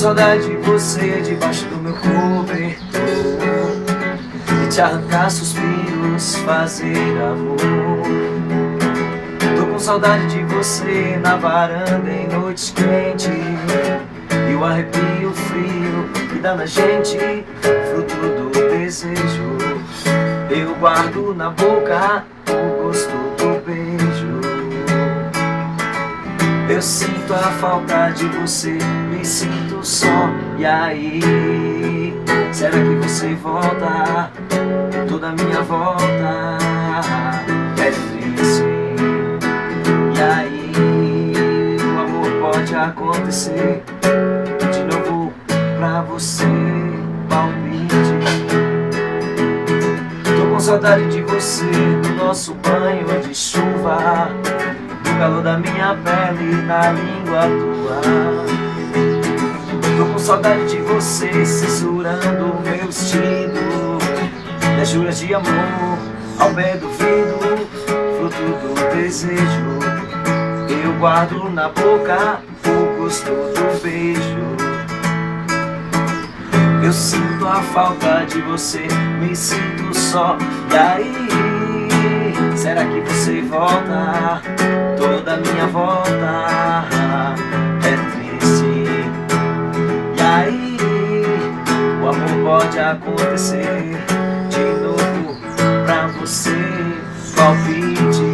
saudade de você debaixo do meu cobertor e te arrancar suspiros, fazer amor. Tô com saudade de você na varanda em noites quentes e o arrepio frio que dá na gente, fruto do desejo. Eu guardo na boca o gosto do beijo. Eu sinto a falta de você, me sinto só. E aí, será que você volta? Toda minha volta é triste. E aí, o amor pode acontecer de novo pra você, palpite. Tô com saudade de você, do nosso banho de chuva, do calor da minha pele na língua tua. Tô com saudade de você, censurando o meu vestido, das juras de amor ao pé do vidro, fruto do desejo. Eu guardo na boca o gosto do beijo. Eu sinto a falta de você, me sinto só. E aí, será que você volta? Toda minha volta é triste. E aí, o amor pode acontecer de novo pra você, palpite.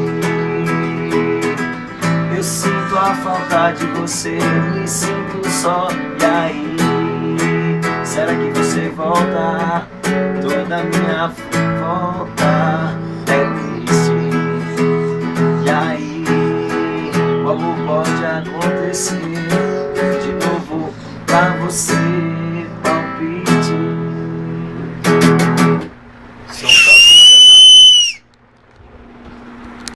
Eu sinto a falta de você, me sinto só. E aí, será que você volta? Toda minha volta é triste. E aí, o amor pode acontecer de novo pra você.